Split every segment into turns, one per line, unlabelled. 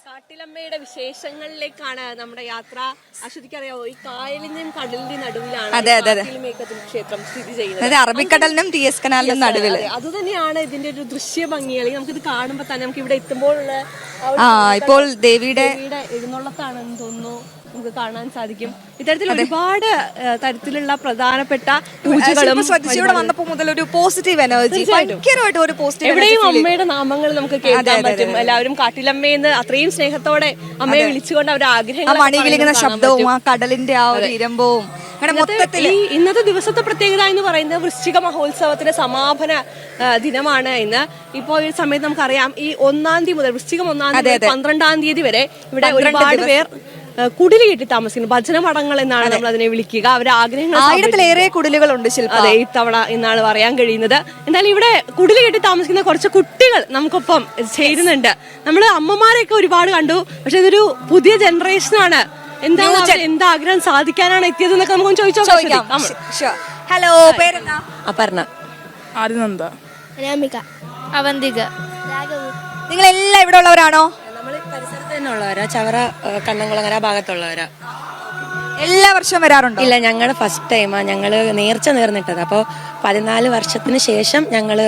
കാട്ടിലമ്മയുടെ വിശേഷങ്ങളിലേക്കാണ് നമ്മുടെ യാത്ര. അശ്വതിക്കറിയാവോ, ഈ കായലിന്റെയും കടലിന്റെയും നടുവിലാണ് ക്ഷേത്രം സ്ഥിതി ചെയ്യുന്നത്.
അറബിക്കടലിനും ടി എസ് കനാലിനും നടുവിൽ.
അത് തന്നെയാണ് ഇതിന്റെ ഒരു ദൃശ്യ ഭംഗി. അല്ലെങ്കിൽ നമുക്കിത് കാണുമ്പോൾ തന്നെ നമുക്ക് ഇവിടെ എത്തുമ്പോഴുള്ള
ഇപ്പോൾ ദേവിയുടെ
എഴുന്നള്ളത്താണെന്ന് തോന്നുന്നു നമുക്ക് കാണാൻ സാധിക്കും. ഇത്തരത്തിൽ ഒരുപാട് തരത്തിലുള്ള പ്രധാനപ്പെട്ട പൂജകളും
വന്നപ്പോ മുതൽ ഒരു പോസിറ്റീവ് എനർജി,
എവിടെയും അമ്മയുടെ നാമങ്ങൾ നമുക്ക് കേൾക്കാൻ പറ്റും. എല്ലാവരും കാട്ടിലമ്മയെന്ന് അത്രയും സ്നേഹത്തോടെ അമ്മയെ വിളിച്ചുകൊണ്ട് അവരുടെ ആഗ്രഹങ്ങൾ
മണികിലിങ്ങനെ ശബ്ദവും ആ കടലിന്റെ ആ ഒരു ഇരമ്പവും.
ഇന്നത്തെ ദിവസത്തെ പ്രത്യേകത എന്ന് പറയുന്നത് വൃശ്ചിക മഹോത്സവത്തിന്റെ സമാപന ദിനമാണ് ഇന്ന്. ഇപ്പോൾ ഈ സമയത്ത് നമുക്കറിയാം, ഈ 1-ാം തീയതി മുതൽ വൃശ്ചികം 1-ാം തീയതി 12-ാം തീയതി വരെ ഇവിടെ ഒരുപാട് പേർ കുടില് കെട്ടി താമസിക്കുന്നു. ഭജന മഠങ്ങൾ എന്നാണ് നമ്മൾ അതിനെ വിളിക്കുക. അവരുടെ ആഗ്രഹങ്ങൾ
1000-ലേറെ കുടിലുകളുണ്ട് ശില്പ.
അതെ, ഇത്തവണ എന്നാണ് പറയാൻ കഴിയുന്നത്. എന്തായാലും ഇവിടെ കുടില് കെട്ടി താമസിക്കുന്ന കുറച്ച് കുട്ടികൾ നമുക്കൊപ്പം ചേരുന്നുണ്ട്. നമ്മള് അമ്മമാരെയൊക്കെ ഒരുപാട് കണ്ടു, പക്ഷെ ഇതൊരു പുതിയ ജനറേഷനാണ്. എന്താ ആഗ്രഹം സാധിക്കാനാണ് എത്തിയതെന്നൊക്കെ നമുക്ക് ചോദിച്ചോക്കാം.
ഹലോ, പേരെന്താ?
അപർണ,
ആദിനന്ദ,
രമിക, അവന്തിക,
നിങ്ങളെല്ലാം ഇവിടെ ഉള്ളവരാണോ?
നമ്മള് പരിസരത്ത് തന്നെ ഉള്ളവരാ. ചവറ, കണ്ണംകുളങ്ങര ഭാഗത്തുള്ളവരാ.
എല്ലാ വർഷവും വരാറുണ്ടോ?
ഇല്ല, ഞങ്ങളുടെ ഫസ്റ്റ് ടൈമാ. ഞങ്ങള് നേർച്ച നേർന്നിട്ടത്. അപ്പോൾ 14 വർഷത്തിന് ശേഷം ഞങ്ങള്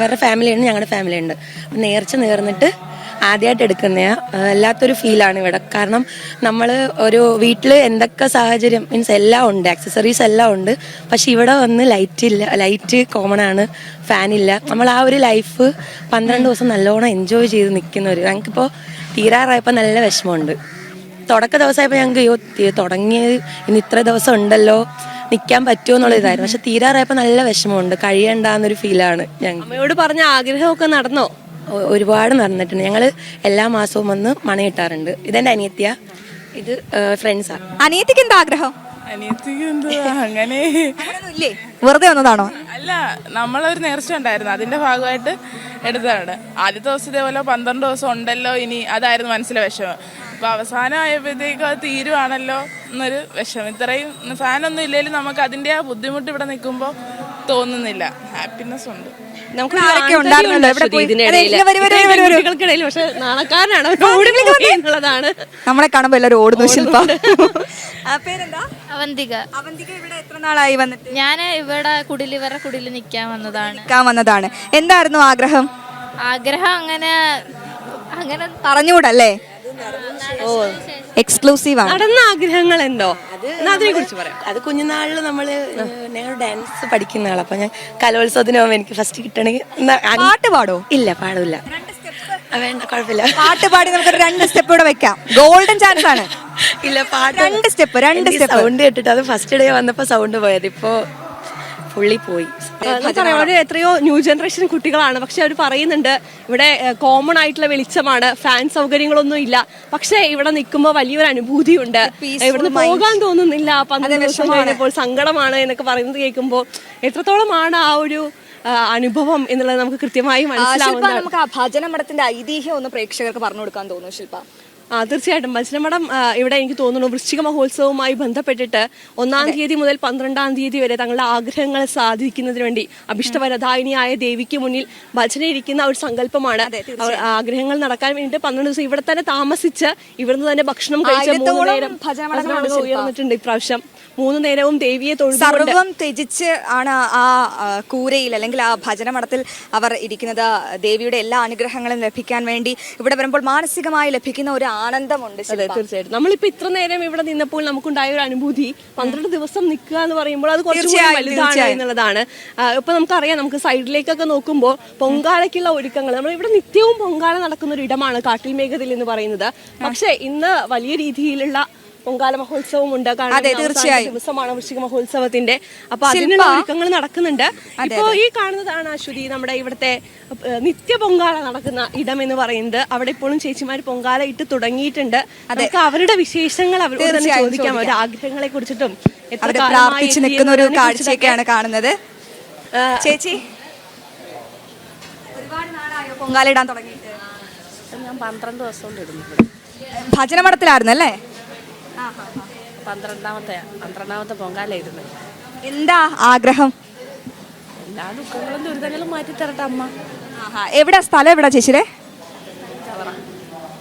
വേറെ ഫാമിലി ഉണ്ട്, ഞങ്ങളുടെ ഫാമിലി ഉണ്ട്. നേർച്ച നേർന്നിട്ട് ആദ്യമായിട്ട് എടുക്കുന്നയാ. വല്ലാത്തൊരു ഫീലാണ് ഇവിടെ. കാരണം നമ്മൾ ഒരു വീട്ടിൽ എന്തൊക്കെ സാഹചര്യം മീൻസ് എല്ലാം ഉണ്ട്, ആക്സസറീസ് എല്ലാം ഉണ്ട്. പക്ഷെ ഇവിടെ വന്ന് ലൈറ്റ് ഇല്ല, ലൈറ്റ് കോമൺ ആണ്, ഫാനില്ല. നമ്മൾ ആ ഒരു ലൈഫ് 12 ദിവസം നല്ലോണം എൻജോയ് ചെയ്ത് നിൽക്കുന്നവർ. ഞങ്ങൾക്കിപ്പോൾ തീരാറായപ്പോൾ നല്ല വിഷമമുണ്ട്. തുടക്ക ദിവസമായപ്പോൾ ഞങ്ങൾക്ക് തുടങ്ങിയത് ഇനി ഇത്ര ദിവസം ഉണ്ടല്ലോ, നിൽക്കാൻ പറ്റുമോ എന്നുള്ളതായിരുന്നു. പക്ഷെ തീരാറായപ്പോൾ നല്ല വിഷമമുണ്ട്, കഴിയണ്ടെന്നൊരു ഫീലാണ് ഞങ്ങൾ.
അമ്മയോട് പറഞ്ഞ ആഗ്രഹമൊക്കെ നടന്നോ?
ഒരുപാട് നടന്നിട്ടുണ്ട്. ഞങ്ങൾ എല്ലാ മാസവും വന്ന് മണി കിട്ടാറുണ്ട്. ഇതെന്റെ അനിയത്തിയ, ഇത് ഫ്രണ്ട്സാ.
അനിയത്തിക്ക് എന്താ ആഗ്രഹം?
അനിയത്തിക്ക് എന്താ അങ്ങനെ
വെറുതെ വന്നതാണോ?
അല്ല, നമ്മളൊരു നേർച്ച ഉണ്ടായിരുന്നു, അതിന്റെ ഭാഗമായിട്ട് എടുത്തതാണ്. ആദ്യത്തെ ദിവസം ഇതേപോലെ 12 ദിവസം ഉണ്ടല്ലോ ഇനി, അതായിരുന്നു മനസ്സിലെ വിഷമം. അപ്പൊ അവസാനം ആയപ്പോഴത്തേക്കും അത് തീരുവാണല്ലോ എന്നൊരു വിഷമം. ഇത്രയും ഫാനൊന്നും ഇല്ലെങ്കിലും നമുക്ക് അതിന്റെ ആ ബുദ്ധിമുട്ട് ഇവിടെ നിൽക്കുമ്പോൾ തോന്നുന്നില്ല. ഹാപ്പിനെസ് ഉണ്ട്.
നമുക്ക്
നമ്മളെ കാണുമ്പോ എല്ലാവരും ഓടുന്നു. ശില്പ, പേരെന്താ?
അവന്തിക.
അവന്തിക, ഇവിടെ എത്ര നാളായി വന്നിട്ട്?
ഞാൻ ഇവിടെ ഇവരുടെ കുടില് നിൽക്കാൻ
വന്നതാണ്. എന്തായിരുന്നു ആഗ്രഹം?
ആഗ്രഹം അങ്ങനെ
പറഞ്ഞുകൂടല്ലേ, എക്സ്ക്ലൂസീവ് ആണ്.
നടന്ന ആഗ്രഹങ്ങൾ എന്തോ അതിനെ കുറിച്ച് പറയാം.
അത് കുഞ്ഞുനാളിൽ ഞങ്ങൾ ഡാൻസ് പഠിക്കുന്ന ആളാ. അപ്പൊ ഞാൻ കലോത്സവത്തിന് പോകുമ്പോൾ എനിക്ക് ഫസ്റ്റ് കിട്ടണമെങ്കിൽ
പാട്ട് പാടോ?
ഇല്ല, പാടില്ല. വേണ്ട, കുഴപ്പമില്ല.
പാട്ട് പാടി നമുക്ക് 2 സ്റ്റെപ്പ് കൂടെ വെക്കാം. ഗോൾഡൻ ചാൻസ് ആണ്.
ഇല്ല, പാട്ട്
2 സ്റ്റെപ്പ്
സൗണ്ട് കേട്ടിട്ട് അത് ഫസ്റ്റ് ഡേ വന്നപ്പോ സൗണ്ട് പോയത്, ഇപ്പോ ഫുള്ളി പോയി.
അവര് എത്രയോ ന്യൂ ജനറേഷൻ കുട്ടികളാണ്. പക്ഷെ അവർ പറയുന്നുണ്ട് ഇവിടെ കോമൺ ആയിട്ടുള്ള വെളിച്ചമാണ്, ഫാൻ സൗകര്യങ്ങളൊന്നും ഇല്ല. പക്ഷെ ഇവിടെ നിൽക്കുമ്പോൾ വലിയൊരു അനുഭൂതിയുണ്ട്. ഇവിടുന്ന് പോകാൻ തോന്നുന്നില്ല. 12 ദിവസം കഴിഞ്ഞപ്പോൾ സങ്കടമാണ് എന്നൊക്കെ പറയുന്നത് കേൾക്കുമ്പോൾ എത്രത്തോളമാണ് ആ ഒരു അനുഭവം എന്നുള്ളത് നമുക്ക് കൃത്യമായി മനസ്സിലാവുന്നത്.
നമുക്ക് ആ ഭജന മഠത്തിന്റെ ഐതിഹ്യം ഒന്ന് പ്രേക്ഷകർക്ക് പറഞ്ഞു കൊടുക്കാൻ തോന്നുന്നു ശില്പ.
തീർച്ചയായിട്ടും ഭജനമഠം ഇവിടെ എനിക്ക് തോന്നുന്നു വൃശ്ചിക മഹോത്സവവുമായി ബന്ധപ്പെട്ടിട്ട് 1-ാം തീയതി മുതൽ 12-ാം തീയതി വരെ തങ്ങളുടെ ആഗ്രഹങ്ങൾ സാധിക്കുന്നതിന് വേണ്ടി അഭിഷ്ടവരദായിനിയായ ദേവിക്ക് മുന്നിൽ ഭജന ഇരിക്കുന്ന ഒരു സങ്കല്പമാണ്. ആഗ്രഹങ്ങൾ നടക്കാൻ വേണ്ടിയിട്ട് 12 ദിവസം ഇവിടെ തന്നെ താമസിച്ച് ഇവിടുന്ന് തന്നെ ഭക്ഷണം കഴിച്ച് 3 നേരം ഉയർന്നിട്ടുണ്ട്. ഇപ്രാവശ്യം 3 നേരവും ദേവിയെ
സർവ്വം ത്യജിച്ച് ആണ് ആ കൂരയിൽ അല്ലെങ്കിൽ ആ ഭജന മഠത്തിൽ അവർ ഇരിക്കുന്നത്. ദേവിയുടെ എല്ലാ അനുഗ്രഹങ്ങളും ലഭിക്കാൻ വേണ്ടി ഇവിടെ വരുമ്പോൾ മാനസികമായി ലഭിക്കുന്ന ഒരു ആനന്ദമുണ്ട്.
അതെ, തീർച്ചയായിട്ടും. നമ്മളിപ്പോ ഇത്ര നേരം ഇവിടെ നിന്നപ്പോൾ നമുക്കുണ്ടായ ഒരു അനുഭൂതി 12 ദിവസം നിൽക്കുക എന്ന് പറയുമ്പോൾ അത് കുറച്ചുകൂടി വലുതാണ് എന്നുള്ളതാണ്. ഇപ്പൊ നമുക്കറിയാം, നമുക്ക് സൈഡിലേക്കൊക്കെ നോക്കുമ്പോൾ പൊങ്കാലയ്ക്കുള്ള ഒരുക്കങ്ങൾ, നമ്മൾ ഇവിടെ നിത്യവും പൊങ്കാല നടക്കുന്ന ഒരു ഇടമാണ് കാട്ടിൽ മേഖലയിൽ എന്ന് പറയുന്നത്. പക്ഷെ ഇന്ന് വലിയ രീതിയിലുള്ള പൊങ്കാല മഹോത്സവം ഉണ്ട്. ദിവസമാണ് വൃശ്ചിക മഹോത്സവത്തിന്റെ. അപ്പൊ അതിനുള്ള ഒരുക്കങ്ങൾ നടക്കുന്നുണ്ട്. ഇപ്പോ ഈ കാണുന്നതാണ് അശ്വതി നമ്മുടെ ഇവിടുത്തെ നിത്യ പൊങ്കാല നടക്കുന്ന ഇടം എന്ന് പറയുന്നത്. അവിടെ ഇപ്പോഴും ചേച്ചിമാർ പൊങ്കാല ഇട്ട് തുടങ്ങിയിട്ടുണ്ട്. അതൊക്കെ അവരുടെ വിശേഷങ്ങൾ അവരോട് തന്നെ ചോദിക്കാം, അവരുടെ ആഗ്രഹങ്ങളെ കുറിച്ചിട്ടും
പ്രാർത്ഥിച്ചു നിൽക്കുന്ന ഒരു കാഴ്ചയൊക്കെയാണ് കാണുന്നത്. ചേച്ചി, ഒരുപാട് നാളായോ പൊങ്കാല ഇടാൻ തുടങ്ങിയിട്ട്?
ഞാൻ 12 ദിവസം കൊണ്ട് ഇടുന്നു.
ഭജന മഠത്തിലായിരുന്നല്ലേ?
12ാമത്തെ പൊങ്കാല ഇരുന്നത്.
എന്താ ആഗ്രഹം?
എല്ലാ ദുഃഖങ്ങളും ദുരിതങ്ങളും മാറ്റി തരട്ടെ അമ്മ.
എവിടെ സ്ഥലം? എവിടാ ചേച്ചിയുടെ?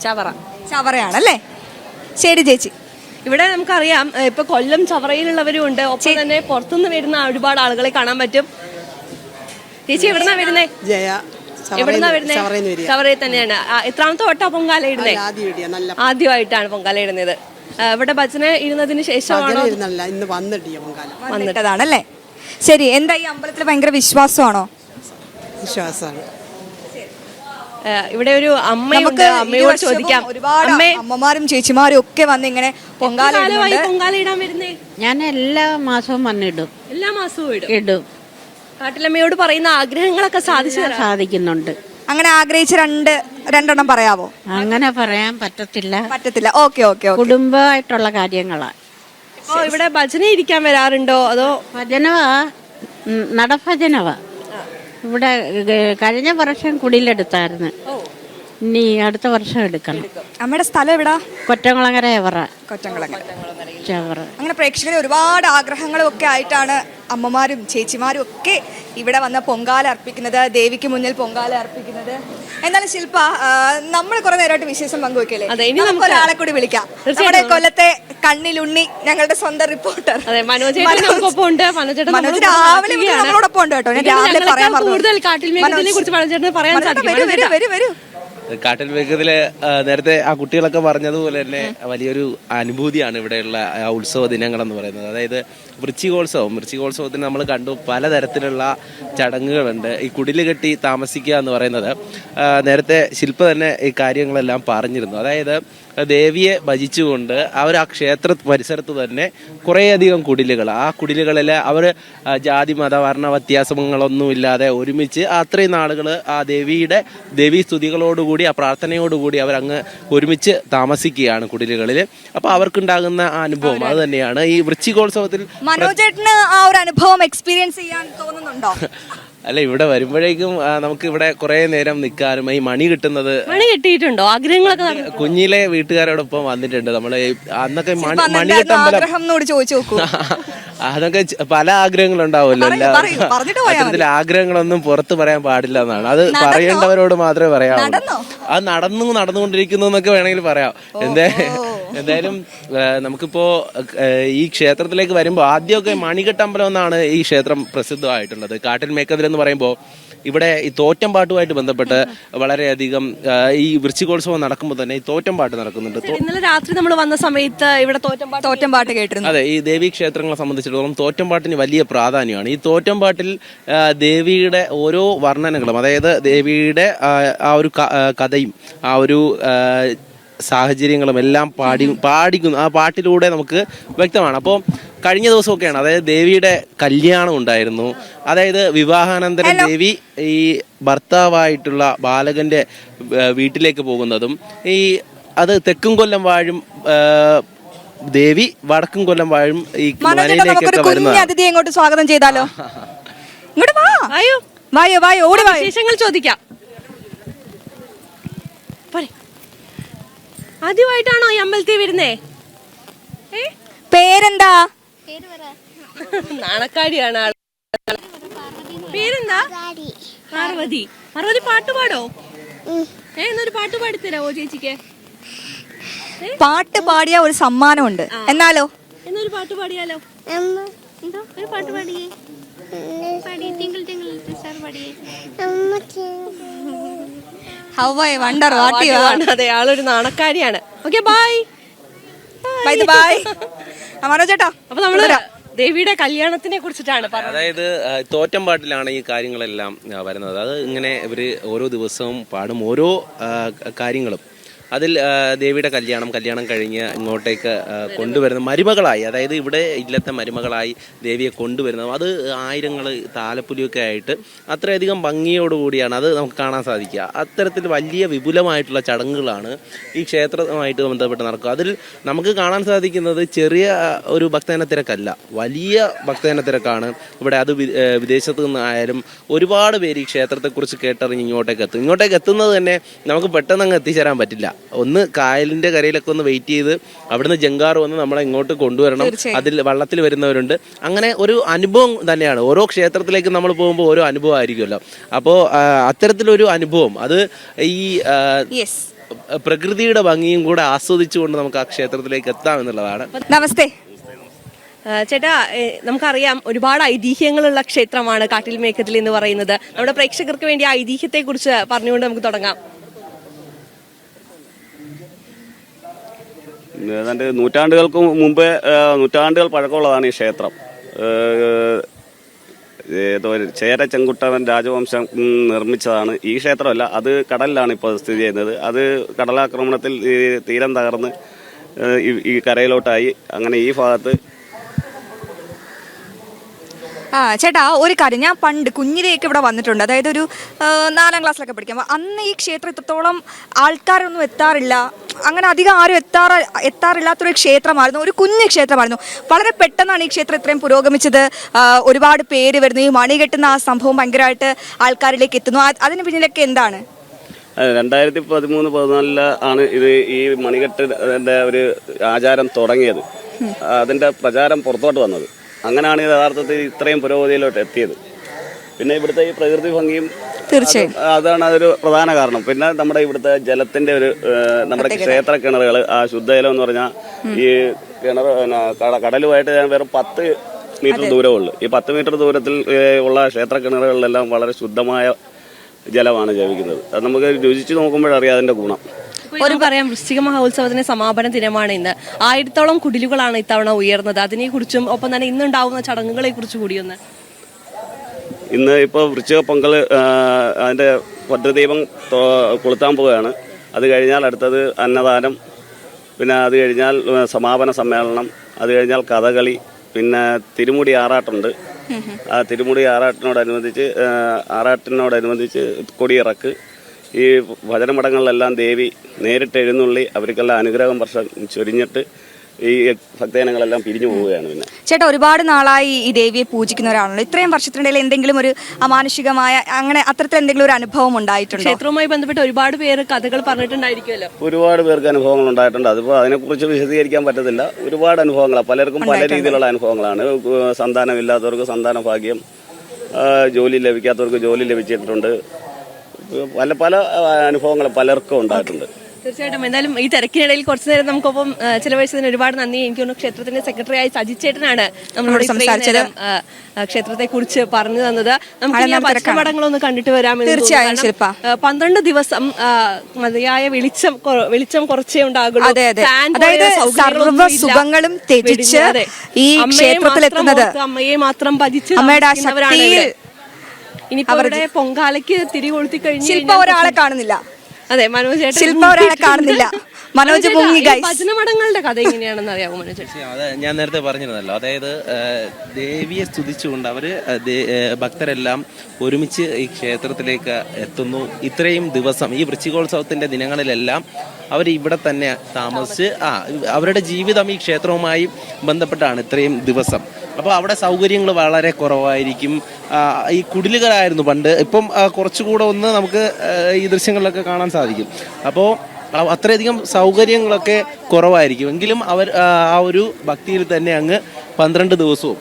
ചവറ.
ചവറയാണല്ലേ? ശരി ചേച്ചി.
ഇവിടെ നമുക്കറിയാം ഇപ്പൊ കൊല്ലം ചവറയിലുള്ളവരും ഉണ്ട്, ഒപ്പം തന്നെ പുറത്തുനിന്ന് വരുന്ന ഒരുപാട് ആളുകളെ കാണാൻ പറ്റും. ചേച്ചി എവിടുന്നാ വരുന്നേ?
ജയ.
എവിടുന്നാ വരുന്നേ? ചവറയിൽ തന്നെയാണ്. എത്രാമത്തെ വട്ടാ പൊങ്കാല ഇടുന്നേ? ആദ്യമായിട്ടാണ് പൊങ്കാല ഇടുന്നത്. ഇവിടെ ഭജന ഇരുന്നതിന് ശേഷമാണോ?
ഇന്ന്
വന്നിട്ടതാണല്ലേ? ശരി. എന്താ ഈ അമ്പലത്തിൽ ഭയങ്കര വിശ്വാസമാണോ?
വിശ്വാസമാണ്.
ഇവിടെ ഒരു അമ്മയുണ്ട്, അമ്മയോട് ചോദിക്കാം.
ഒരുപാട് അമ്മമാരും ചേച്ചിമാരും ഒക്കെ വന്ന് ഇങ്ങനെ പൊങ്കാല
ഇടാൻ വരുന്നേ?
ഞാൻ എല്ലാ മാസവും വന്നിടും.
എല്ലാ മാസവും
ഇടും.
കാട്ടിലമ്മയോട് പറയുന്ന ആഗ്രഹങ്ങളൊക്കെ
സാധിക്കുന്നുണ്ട്.
അങ്ങനെ ആഗ്രഹിച്ച രണ്ടെണ്ണം പറയാവോ?
അങ്ങനെ പറയാൻ പറ്റത്തില്ല.
Okay okay.
കുടുംബമായിട്ടുള്ള കാര്യങ്ങളാ.
ഇവിടെ ഭജന ഇരിക്കാൻ വരാറുണ്ടോ? അതോ
ഭജനവാ, നടഭജനവാ. ഇവിടെ കഴിഞ്ഞ വർഷം കുടിയിലെടുത്തായിരുന്നു. ഇനി അടുത്ത വർഷം എടുക്കണം.
അമ്മയുടെ സ്ഥലം എവിടാ?
കൊറ്റംകുളങ്ങര ചവറ.
അങ്ങനെ പ്രേക്ഷകരെ ഒരുപാട് ആഗ്രഹങ്ങളും ഒക്കെ ആയിട്ടാണ് അമ്മമാരും ചേച്ചിമാരും ഒക്കെ ഇവിടെ വന്ന് പൊങ്കാല അർപ്പിക്കുന്നത്, ദേവിക്ക് മുന്നിൽ പൊങ്കാല അർപ്പിക്കുന്നത്. എന്നാലും ശില്പ, നമ്മൾ കുറെ നേരമായിട്ട് വിശേഷം പങ്കുവെക്കല്ലേ? നമുക്ക് ഒരാളെ കൂടി വിളിക്കാം. നമ്മുടെ കൊല്ലത്തെ കണ്ണിലുണ്ണി, ഞങ്ങളുടെ സ്വന്തം റിപ്പോർട്ടർ മനോജ് രാവിലെ നമ്മളോടൊപ്പം ഉണ്ട് കേട്ടോ. ഞാൻ രാവിലെ പറയാൻ വരൂ.
കാട്ടിൽ മേഘത്തില് നേരത്തെ ആ കുട്ടികളൊക്കെ പറഞ്ഞതുപോലെ തന്നെ വലിയൊരു അനുഭൂതിയാണ് ഇവിടെയുള്ള ഉത്സവ ദിനങ്ങളെന്ന് പറയുന്നത്. അതായത് വൃശ്ചികോത്സവത്തിന് നമ്മൾ കണ്ടു പലതരത്തിലുള്ള ചടങ്ങുകളുണ്ട്. ഈ കുടില് കെട്ടി താമസിക്കുക എന്ന് പറയുന്നത് നേരത്തെ ശില്പ തന്നെ ഈ കാര്യങ്ങളെല്ലാം പറഞ്ഞിരുന്നു. അതായത് ദേവിയെ ഭജിച്ചുകൊണ്ട് അവർ ആ ക്ഷേത്ര പരിസരത്ത് തന്നെ കുറേയധികം കുടിലുകൾ, ആ കുടിലുകളിൽ അവർ ജാതി മത വർണ്ണ വ്യത്യാസങ്ങളൊന്നുമില്ലാതെ ഒരുമിച്ച് അത്രയും നാളുകൾ ആ ദേവീ സ്തുതികളോടുകൂടി, ആ പ്രാർത്ഥനയോടുകൂടി അവരങ്ങ് ഒരുമിച്ച് താമസിക്കുകയാണ് കുടിലുകളിൽ. അപ്പോൾ അവർക്കുണ്ടാകുന്ന ആ അനുഭവം അത് തന്നെയാണ് ഈ വൃശ്ചികോത്സവത്തിൽ.
മനോജേട്ടന് ആ ഒരു അനുഭവം എക്സ്പീരിയൻസ് ചെയ്യാൻ തോന്നുന്നുണ്ടോ?
അല്ല, ഇവിടെ വരുമ്പോഴേക്കും നമുക്ക് ഇവിടെ കുറെ നേരം നിൽക്കാനും ഈ മണി
കിട്ടിയിട്ടുണ്ടോ? ആഗ്രഹങ്ങളൊക്കെ
കുഞ്ഞിലെ വീട്ടുകാരോടൊപ്പം വന്നിട്ടുണ്ട്. നമ്മള് അന്നൊക്കെ മണി കെട്ടമ്പലം അതൊക്കെ പല ആഗ്രഹങ്ങളുണ്ടാവുമല്ലോ. അത്തരത്തിൽ ആഗ്രഹങ്ങളൊന്നും പുറത്ത് പറയാൻ പാടില്ല എന്നാണ്. അത് പറയേണ്ടവരോട് മാത്രമേ പറയാവൂ. അത് നടന്നുകൊണ്ടിരിക്കുന്നു എന്നൊക്കെ വേണമെങ്കിൽ പറയാം. എന്തായാലും നമുക്കിപ്പോ ഈ ക്ഷേത്രത്തിലേക്ക് വരുമ്പോൾ ആദ്യമൊക്കെ മണികെട്ടമ്പലം എന്നാണ് ഈ ക്ഷേത്രം പ്രസിദ്ധമായിട്ടുള്ളത്. കാട്ടിൽ മേക്കതിൽ എന്ന് പറയുമ്പോൾ ഇവിടെ ഈ തോറ്റംപാട്ടുമായിട്ട് ബന്ധപ്പെട്ട് വളരെയധികം ഈ വൃശ്ചികോത്സവം നടക്കുമ്പോൾ തന്നെ ഈ തോറ്റംപാട്ട് നടക്കുന്നുണ്ട്.
ഇന്നലെ രാത്രി നമ്മൾ വന്ന സമയത്ത് ഇവിടെ തോറ്റംപാട്ട് കേട്ടിരുന്നു.
അതെ, ഈ ദേവീ ക്ഷേത്രങ്ങളെ സംബന്ധിച്ചിടത്തോളം തോറ്റംപാട്ടിന് വലിയ പ്രാധാന്യമാണ്. ഈ തോറ്റംപാട്ടിൽ ദേവിയുടെ ഓരോ വർണ്ണനകളും, അതായത് ദേവിയുടെ ആ ഒരു കഥയും ആ ഒരു സാഹചര്യങ്ങളും എല്ലാം പാടിക്കുന്നു. ആ പാട്ടിലൂടെ നമുക്ക് വ്യക്തമാണ്. അപ്പോൾ കഴിഞ്ഞ ദിവസമൊക്കെയാണ്, അതായത് ദേവിയുടെ കല്യാണം ഉണ്ടായിരുന്നു. അതായത് വിവാഹാനന്തരം ദേവി ഈ ഭർത്താവായിട്ടുള്ള ബാലകന്റെ വീട്ടിലേക്ക് പോകുന്നതും, അത് തെക്കും കൊല്ലം വാഴും ദേവി വടക്കും കൊല്ലം വാഴും ഈ മനയിലേക്കൊക്കെ വരുന്നത്.
ഇങ്ങോട്ട് സ്വാഗതം ചെയ്താലോ? ഇങ്ങോട്ട് വായോ, ഓടി വായോ,
വിശേഷങ്ങൾ ചോദിക്കാം. ആദ്യമായിട്ടാണോ ഈ അമ്പലത്തിൽ വരുന്നേ?
പേരെന്താ?
നാണക്കാരിയാണ്. പേരെന്താ? പാർവതി. പാട്ട് പാടോ? എന്നൊരു പാട്ട് പാടിത്തരാവോ ചേച്ചിക്ക്?
പാട്ട് പാടിയ ഒരു സമ്മാനമുണ്ട്. എന്നാലോ?
എന്നൊരു പാട്ട് പാടിയാലോ? ഒരു പാട്ട് പാടിയേ. അതെ, ആളൊരു നാണക്കാരിയാണ്. Okay, by.
മനോജേട്ടാ,
അപ്പൊ നമ്മള് ദേവിയുടെ കല്യാണത്തിനെ കുറിച്ചിട്ടാണ് പറഞ്ഞത്.
അതായത് തോറ്റംപാട്ടിലാണ് ഈ കാര്യങ്ങളെല്ലാം വരുന്നത്. അത് ഇങ്ങനെ ഇവര് ഓരോ ദിവസവും പാടും ഓരോ കാര്യങ്ങളും. അതിൽ ദേവിയുടെ കല്യാണം കഴിഞ്ഞ് ഇങ്ങോട്ടേക്ക് കൊണ്ടുവരുന്ന മരുമകളായി, അതായത് ഇവിടെ ഇല്ലത്തെ മരുമകളായി ദേവിയെ കൊണ്ടുവരുന്നത്, അത് ആയിരങ്ങൾ താലപ്പൊലിയൊക്കെ ആയിട്ട് അത്രയധികം ഭംഗിയോടുകൂടിയാണ് അത് നമുക്ക് കാണാൻ സാധിക്കുക. അത്തരത്തിൽ വലിയ വിപുലമായിട്ടുള്ള ചടങ്ങുകളാണ് ഈ ക്ഷേത്രവുമായിട്ട് ബന്ധപ്പെട്ട് നടക്കുക. അതിൽ നമുക്ക് കാണാൻ സാധിക്കുന്നത് ചെറിയ ഒരു ഭക്തജന തിരക്കല്ല, വലിയ ഭക്തജന തിരക്കാണ് ഇവിടെ. അത് വിദേശത്ത് നിന്നായാലും ഒരുപാട് പേര് ഈ ക്ഷേത്രത്തെക്കുറിച്ച് കേട്ടറിഞ്ഞ് ഇങ്ങോട്ടേക്ക് എത്തുന്നത് തന്നെ നമുക്ക് പെട്ടെന്ന് അങ്ങ് എത്തിച്ചേരാൻ പറ്റില്ല. ഒന്ന് കായലിന്റെ കരയിലൊക്കെ ഒന്ന് വെയിറ്റ് ചെയ്ത് അവിടുന്ന് ജങ്കാർ വന്ന് നമ്മളെ ഇങ്ങോട്ട് കൊണ്ടുവരണം. അതിൽ വള്ളത്തിൽ വരുന്നവരുണ്ട്. അങ്ങനെ ഒരു അനുഭവം തന്നെയാണ്. ഓരോ ക്ഷേത്രത്തിലേക്ക് നമ്മൾ പോകുമ്പോൾ ഓരോ അനുഭവം ആയിരിക്കുമല്ലോ. അപ്പോൾ അത്തരത്തിലൊരു അനുഭവം അത് ഈ പ്രകൃതിയുടെ ഭംഗിയും കൂടെ ആസ്വദിച്ചുകൊണ്ട് നമുക്ക് ആ ക്ഷേത്രത്തിലേക്ക് എത്താം എന്നുള്ളതാണ്.
നമസ്തേ.
ചേട്ടാ, നമുക്കറിയാം ഒരുപാട് ഐതിഹ്യങ്ങളുള്ള ക്ഷേത്രമാണ് കാട്ടിൽ മേക്കത്തിൽ എന്ന് പറയുന്നത്. നമ്മുടെ പ്രേക്ഷകർക്ക് വേണ്ടി ആ ഐതിഹ്യത്തെ കുറിച്ച് പറഞ്ഞുകൊണ്ട് നമുക്ക് തുടങ്ങാം.
ഏതാണ്ട് നൂറ്റാണ്ടുകൾക്ക് മുമ്പേ നൂറ്റാണ്ടുകൾ പഴക്കമുള്ളതാണ് ഈ ക്ഷേത്രം. ചേര ചെങ്കുട്ടവൻ രാജവംശം നിർമ്മിച്ചതാണ് ഈ ക്ഷേത്രമല്ല, അത് കടലിലാണ് ഇപ്പോൾ സ്ഥിതി ചെയ്യുന്നത്. അത് കടലാക്രമണത്തിൽ ഈ തീരം തകർന്ന് ഈ കരയിലോട്ടായി. അങ്ങനെ ഈ ഭാഗത്ത്
ചേട്ടാ, ഒരു കാര്യം, ഞാൻ പണ്ട് കുഞ്ഞിലേക്ക് ഇവിടെ വന്നിട്ടുണ്ട്. അതായത് ഒരു 4ാം ക്ലാസ്സിലൊക്കെ പഠിക്കുമ്പോൾ അന്ന് ഈ ക്ഷേത്രം ഇത്രത്തോളം ആൾക്കാരൊന്നും എത്താറില്ല, അങ്ങനെ അധികം ആരും എത്താറില്ലാത്തൊരു ക്ഷേത്രമായിരുന്നു. ഒരു കുഞ്ഞു ക്ഷേത്രമായിരുന്നു. വളരെ പെട്ടെന്നാണ് ഈ ക്ഷേത്രം ഇത്രയും പുരോഗമിച്ചത്. ഒരുപാട് പേര് വരുന്നു. ഈ മണി കെട്ടുന്ന ആ സംഭവം ഭയങ്കരമായിട്ട് ആൾക്കാരിലേക്ക് എത്തുന്നു. അതിന് പിന്നിലൊക്കെ എന്താണ്?
2013-14 ആണ് ഇത് ഈ മണികെട്ടിന്റെ ഒരു ആചാരം തുടങ്ങിയത്. അതിന്റെ പ്രചാരം പുറത്തോട്ട് വന്നത്. അങ്ങനെയാണ് ഇത് യഥാർത്ഥത്തിൽ ഇത്രയും പുരോഗതിയിലോട്ട് എത്തിയത്. പിന്നെ ഇവിടുത്തെ ഈ പ്രകൃതി ഭംഗിയും
തീർച്ചയായും
അതാണ് അതൊരു പ്രധാന കാരണം. പിന്നെ നമ്മുടെ ഇവിടുത്തെ ജലത്തിന്റെ ഒരു നമ്മുടെ ക്ഷേത്ര കിണറുകൾ, ആ ശുദ്ധജലം എന്ന് പറഞ്ഞാൽ ഈ കിണർ കടലുമായിട്ട് വെറും 10 മീറ്റർ ദൂരമുള്ളൂ. ഈ 10 മീറ്റർ ദൂരത്തിൽ ഉള്ള ക്ഷേത്ര കിണറുകളിലെല്ലാം വളരെ ശുദ്ധമായ ജലമാണ് ലഭിക്കുന്നത്. അത് നമുക്ക് രുചിച്ച് നോക്കുമ്പോഴറിയാം അതിന്റെ ഗുണം.
പറയാം, വൃശ്ചിക മഹോത്സവത്തിന്റെ സമാപന ദിനമാണ് ഇന്ന്. 1000ഓളം കുടിലുകളാണ് ഇത്തവണ ഉയർന്നത്. അതിനെ കുറിച്ചും ഒപ്പം തന്നെ ഇന്നുണ്ടാവുന്ന ചടങ്ങുകളെ കുറിച്ച് കൂടിയൊന്ന്.
ഇന്ന് ഇപ്പോൾ വൃശ്ചിക പൊങ്കൽ, അതിന്റെ ഭദ്രദീപം കൊളുത്താൻ പോവുകയാണ്. അത് കഴിഞ്ഞാൽ അടുത്തത് അന്നദാനം, പിന്നെ അത് കഴിഞ്ഞാൽ സമാപന സമ്മേളനം, അത് കഴിഞ്ഞാൽ കഥകളി, പിന്നെ തിരുമുടി ആറാട്ടുണ്ട്. ആ തിരുമുടി ആറാട്ടിനോടനുബന്ധിച്ച് കൊടിയിറക്ക്. ഈ ഭജനമഠങ്ങളിലെല്ലാം ദേവി നേരിട്ട് എഴുന്നള്ളി അവർക്കെല്ലാം അനുഗ്രഹം വർഷം ചൊരിഞ്ഞിട്ട് ഈ ഭക്തജനങ്ങളെല്ലാം പിരിഞ്ഞു പോവുകയാണ്. പിന്നെ
ചേട്ടാ, ഒരുപാട് നാളായി ഈ ദേവിയെ പൂജിക്കുന്ന ഒരാളാണല്ലോ. ഇത്രയും വർഷത്തിനിടയിൽ എന്തെങ്കിലും ഒരു അമാനുഷികമായ അങ്ങനെ അത്തരത്തിൽ എന്തെങ്കിലും ഒരു അനുഭവം ഉണ്ടായിട്ടുണ്ടോ?
ക്ഷേത്രവുമായി ബന്ധപ്പെട്ട് ഒരുപാട് പേര് കഥകൾ പറഞ്ഞിട്ടുണ്ടായിരിക്കുമല്ലോ.
ഒരുപാട് പേർക്ക് അനുഭവങ്ങൾ ഉണ്ടായിട്ടുണ്ട്. അതിപ്പോൾ അതിനെക്കുറിച്ച് വിശദീകരിക്കാൻ പറ്റത്തില്ല. ഒരുപാട് അനുഭവങ്ങളാണ്. പലർക്കും പല രീതിയിലുള്ള അനുഭവങ്ങളാണ്. സന്താനമില്ലാത്തവർക്ക് സന്താന ഭാഗ്യം, ജോലി ലഭിക്കാത്തവർക്ക് ജോലി ലഭിച്ചിട്ടുണ്ട്. പല അനുഭവങ്ങൾ പലർക്കും ഉണ്ടായിട്ടുണ്ട്.
തീർച്ചയായിട്ടും. എന്തായാലും ഈ തിരക്കിനിടയിൽ കുറച്ചു നേരം നമുക്കൊപ്പം ചിലവഴിച്ചതിന് ഒരുപാട് നന്ദി. എനിക്ക് തോന്നുന്നു ക്ഷേത്രത്തിന്റെ സെക്രട്ടറിയായി സജിച്ചേട്ടനാണ് നമ്മളോട് സംസാരിച്ചത്, ക്ഷേത്രത്തെ കുറിച്ച് പറഞ്ഞു തന്നത്. നമുക്ക് ഭക്ഷണമടങ്ങളൊന്ന് കണ്ടിട്ട് വരാമെന്ന്.
തീർച്ചയായും.
12 ദിവസം മതിയായ വെളിച്ചം കുറച്ചേ ഉണ്ടാകുള്ളൂ.
അതായത് സർവ്വ സുഖങ്ങളും ത്യജിച്ച് ഈ ക്ഷേത്രത്തിലെത്തുന്നത്
അമ്മയെ മാത്രം ഭജിച്ച്
അമ്മയുടെ ശക്തിയിൽ.
ഇനിയിപ്പോ അവിടെ പൊങ്കാലയ്ക്ക് തിരി കൊളുത്തി കഴിഞ്ഞ്
ശില്പ ഒരാളെ കാണുന്നില്ല.
അതെ, മനോജ്
ശില്പ ഒരാളെ കാണുന്നില്ല. മനോജ്
ഭജനമടങ്ങളുടെ കഥ എങ്ങനെയാണെന്ന് അറിയാമോ മനോജ്?
അത് ഞാൻ നേരത്തെ പറഞ്ഞിരുന്നല്ലോ. അതായത് ദേവിയെ സ്തുതിച്ചുകൊണ്ട് അവര് ഭക്തരെല്ലാം ഒരുമിച്ച് ഈ ക്ഷേത്രത്തിലേക്ക് എത്തുന്നു. ഇത്രയും ദിവസം ഈ വൃശ്ചികോത്സവത്തിന്റെ ദിനങ്ങളിലെല്ലാം അവർ ഇവിടെ തന്നെ താമസിച്ച് അവരുടെ ജീവിതം ഈ ക്ഷേത്രവുമായി ബന്ധപ്പെട്ടാണ് ഇത്രയും ദിവസം. അപ്പോൾ അവിടെ സൗകര്യങ്ങൾ വളരെ കുറവായിരിക്കും. ഈ കുടിലുകളായിരുന്നു പണ്ട്. ഇപ്പം കുറച്ചുകൂടെ ഒന്ന് നമുക്ക് ഈ ദൃശ്യങ്ങളിലൊക്കെ കാണാൻ സാധിക്കും. അപ്പോൾ അത്രയധികം സൗകര്യങ്ങളൊക്കെ കുറവായിരിക്കും. എങ്കിലും അവർ ആ ഒരു ഭക്തിയിൽ തന്നെ അങ്ങ് 12 ദിവസവും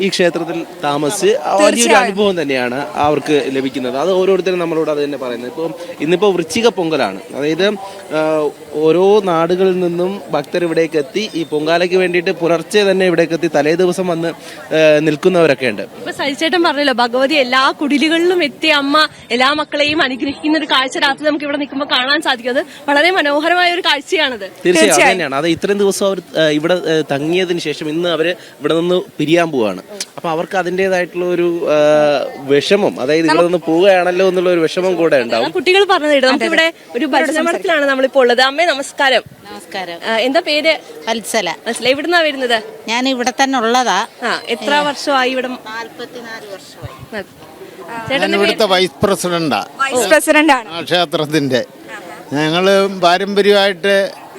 ഈ ക്ഷേത്രത്തിൽ താമസിച്ച് വലിയൊരു അനുഭവം തന്നെയാണ് അവർക്ക് ലഭിക്കുന്നത്. അത് ഓരോരുത്തരും നമ്മളോട് അത് തന്നെ പറയുന്നത്. ഇപ്പം ഇന്നിപ്പോൾ വൃശ്ചിക പൊങ്കലാണ്. അതായത് ഓരോ നാടുകളിൽ നിന്നും ഭക്തർ ഇവിടേക്ക് എത്തി ഈ പൊങ്കാലയ്ക്ക് വേണ്ടിയിട്ട് പുലർച്ചെ തന്നെ ഇവിടേക്ക് എത്തി തലേ ദിവസം വന്ന് നിൽക്കുന്നവരൊക്കെ ഉണ്ട്.
ഇപ്പൊ സജിച്ചേട്ടൻ പറഞ്ഞല്ലോ, ഭഗവതി എല്ലാ കുടിലുകളിലും എത്തി അമ്മ എല്ലാ മക്കളെയും അനുഗ്രഹിക്കുന്ന ഒരു കാഴ്ച രാത്രി നമുക്ക് ഇവിടെ നിൽക്കുമ്പോൾ കാണാൻ സാധിക്കും. അത് വളരെ മനോഹരമായ ഒരു കാഴ്ചയാണത്.
തീർച്ചയായും തന്നെയാണ്. അത് ഇത്രയും ദിവസം അവർ ഇവിടെ തങ്ങിയതിന് ശേഷം ഇന്ന് അവര് ഇവിടെ നിന്ന് പിരിയാൻ പോവാണ്. അപ്പൊ അവർക്ക് അതിൻ്റെതായിട്ടുള്ള ഒരു വിഷമം, അതായത് ഇവിടെ നിന്ന് പോവുകയാണല്ലോ എന്നുള്ള ഒരു വിഷമം കൂടെ ഉണ്ടാവും.
കുട്ടികൾ പറഞ്ഞത് നമുക്ക് ഇവിടെ ഒരു ഭജനമഠത്തിലാണ് നമ്മളിപ്പോൾ ഉള്ളത്. അമ്മേ നമസ്കാരം.
നമസ്കാരം.
എന്താ പേര്?
വത്സല.
എവിടുന്നാ വരുന്നത്?
ഞാൻ ഇവിടെ തന്നെ ഉള്ളതാ.
എത്ര വർഷമായി ഇവിടെ?
44 വർഷമായി.
ചേട്ടൻ
ഇവിടുത്തെ വൈസ്
പ്രസിഡന്റാണ്
ക്ഷേത്രത്തിന്റെ. ഞങ്ങള് പാരമ്പര്യമായിട്ട്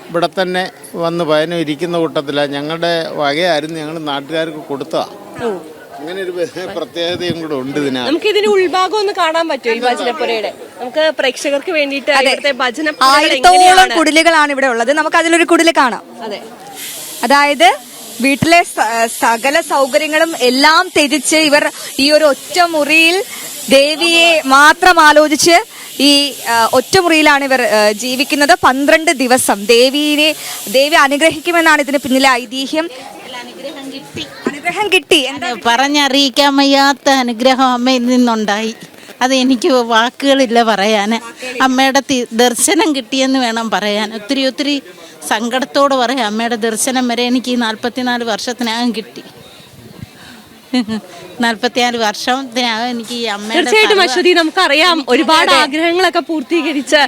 ഇവിടെ തന്നെ വന്ന് പയനം ഇരിക്കുന്ന കൂട്ടത്തിലാണ്. ഞങ്ങളുടെ വകയായിരുന്നു, ഞങ്ങൾ നാട്ടുകാർക്ക് കൊടുത്തതാ. അങ്ങനെ ഒരു പ്രത്യേകതയും കൂടെ ഉണ്ട് ഇതിനാ.
നമുക്ക് ഇതിന്റെ ഉൾഭാഗം ഒന്ന് കാണാൻ പറ്റുമോ ഈ ഭജനപ്പുരയുടെ? നമുക്ക് പ്രേക്ഷകർക്ക് വേണ്ടിയിട്ട്
1000ഓളം കുടിലുകളാണ് ഇവിടെ ഉള്ളത്. നമുക്ക് അതിലൊരു കുടില് കാണാം.
അതെ,
അതായത് വീട്ടിലെ സകല സൗകര്യങ്ങളും എല്ലാം ത്യജിച്ച് ഇവർ ഈ ഒരു ഒറ്റ മുറിയിൽ ദേവിയെ മാത്രം ആലോചിച്ച് ഈ ഒറ്റമുറിയിലാണ് ഇവർ ജീവിക്കുന്നത്. 12 ദിവസം ദേവി അനുഗ്രഹിക്കുമെന്നാണ് ഇതിന് പിന്നിലെ ഐതിഹ്യം. അനുഗ്രഹം കിട്ടി.
പറഞ്ഞറിയിക്കാൻ വയ്യാത്ത അനുഗ്രഹം അമ്മയിൽ നിന്നുണ്ടായി. അത് എനിക്ക് വാക്കുകളില്ല പറയാൻ. അമ്മയുടെ ദർശനം കിട്ടിയെന്ന് വേണം പറയാൻ. ഒത്തിരി ഒത്തിരി സങ്കടത്തോട് പറയാം. അമ്മയുടെ ദർശനം വരെ എനിക്ക് 44 വർഷത്തിനകം കിട്ടി. 44 വർഷത്തിനകം എനിക്ക് ഈ അമ്മയുടെ
തീർച്ചയായിട്ടും അശ്വതി, നമുക്കറിയാം ഒരുപാട് ആഗ്രഹങ്ങളൊക്കെ പൂർത്തീകരിച്ച്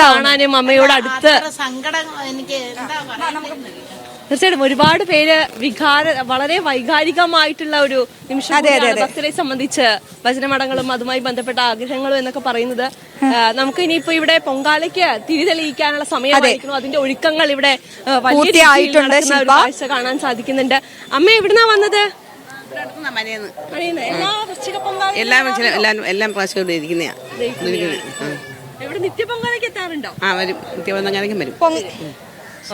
കാണാനും അമ്മയോട് അടുത്ത്
സങ്കടം എനിക്ക് എന്താ പറയാ.
തീർച്ചയായിട്ടും ഒരുപാട് പേര് വളരെ വൈകാരികമായിട്ടുള്ള ഒരു നിമിഷം ഭക്തരെ സംബന്ധിച്ച് ഭജനമടങ്ങളും അതുമായി ബന്ധപ്പെട്ട ആഗ്രഹങ്ങളും എന്നൊക്കെ പറയുന്നത്. നമുക്ക് ഇനിയിപ്പോ ഇവിടെ പൊങ്കാലയ്ക്ക് തിരി തെളിയിക്കാനുള്ള സമയമായിരിക്കുന്നു. അതിന്റെ ഒരുക്കങ്ങൾ ഇവിടെ വലിയ കാഴ്ച കാണാൻ സാധിക്കുന്നുണ്ട്. അമ്മ എവിടുന്നാ വന്നത്?
എല്ലാം പ്രാവശ്യം ഇവിടെ ഇരിക്കുന്നയാ.
ഇവിടെ നിത്യപൊങ്കാലയ്ക്ക് എത്താറുണ്ടോ?
വരും, നിത്യപൊങ്കാലയ്ക്കും വരും.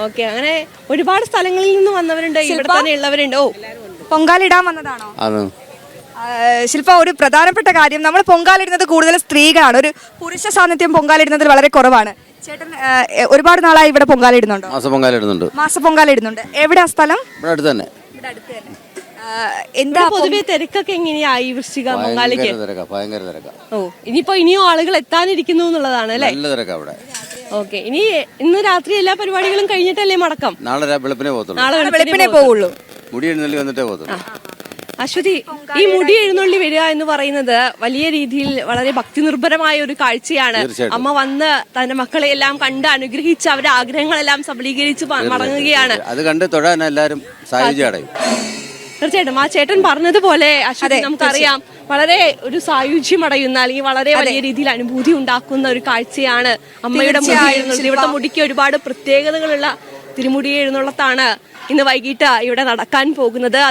ഓക്കെ, അങ്ങനെ ഒരുപാട് സ്ഥലങ്ങളിൽ നിന്ന് വന്നവരുണ്ട്, ഇവിടെ തന്നെ ഉള്ളവരുണ്ട്.
പൊങ്കാലിടാൻ വന്നതാണോ? ശില്പ, ഒരു പ്രധാനപ്പെട്ട കാര്യം, നമ്മൾ പൊങ്കാലിടുന്നത് കൂടുതൽ സ്ത്രീകളാണ്. ഒരു പുരുഷ സാന്നിധ്യം പൊങ്കാലിടുന്നതിൽ വളരെ കുറവാണ്. ചേട്ടൻ ഒരുപാട് നാളായി ഇവിടെ പൊങ്കാലിടുന്നുണ്ടോ? മാസപ്പൊങ്കാലിടുന്നുണ്ട്. എവിടെയാ സ്ഥലം?
ഇവിടെ അടുത്ത് തന്നെ.
എന്താ
പൊതുവെ തിരക്കൊക്കെ എങ്ങനെയായി വൃശ്ചിക പൊങ്കാലയ്ക്ക്?
ഭയങ്കര തിരക്കാ.
ഇനിയും ആളുകൾ എത്താനിരിക്കുന്നു എന്നുള്ളതാണ് അല്ലേ?
നല്ല തിരക്കാ ഇവിടെ.
ഓക്കെ, ഇന്ന് രാത്രി എല്ലാ പരിപാടികളും കഴിഞ്ഞിട്ടല്ലേ മടക്കം?
നാളെ വെളുപ്പിനെ പോകത്തുള്ളൂ.
നാളെ വെളുപ്പിനെ പോവുള്ളൂ.
മുടി എഴുന്നള്ളി വന്നിട്ടേ പോകത്തുള്ളൂ.
അശ്വതി, ഈ മുടി എഴുന്നള്ളി വരിക എന്ന് പറയുന്നത് വലിയ രീതിയിൽ വളരെ ഭക്തി നിർഭരമായ ഒരു കാഴ്ചയാണ്. അമ്മ വന്ന് തന്റെ മക്കളെ എല്ലാം കണ്ട് അനുഗ്രഹിച്ച് അവരുടെ ആഗ്രഹങ്ങളെല്ലാം സബലീകരിച്ച് മടങ്ങുകയാണ്.
അത് കണ്ട് തൊഴാൻ എല്ലാവരും സായുജ്യം.
തീർച്ചയായിട്ടും ആ ചേട്ടൻ പറഞ്ഞതുപോലെ അശ്വതി, നമുക്കറിയാം വളരെ ഒരു സായുജ്യം അടയുന്ന അല്ലെങ്കിൽ വളരെ വലിയ രീതിയിൽ അനുഭൂതി ഉണ്ടാക്കുന്ന ഒരു കാഴ്ചയാണ് അമ്മയുടെ മുടി എഴുന്നള്ളി. ഇവിടുത്തെ മുടിക്ക് ഒരുപാട് പ്രത്യേകതകളുള്ള തിരുമുടി എഴുന്നള്ളത്താണ് ഇന്ന് വൈകിട്ട് ഇവിടെ നടക്കാൻ പോകുന്നത്.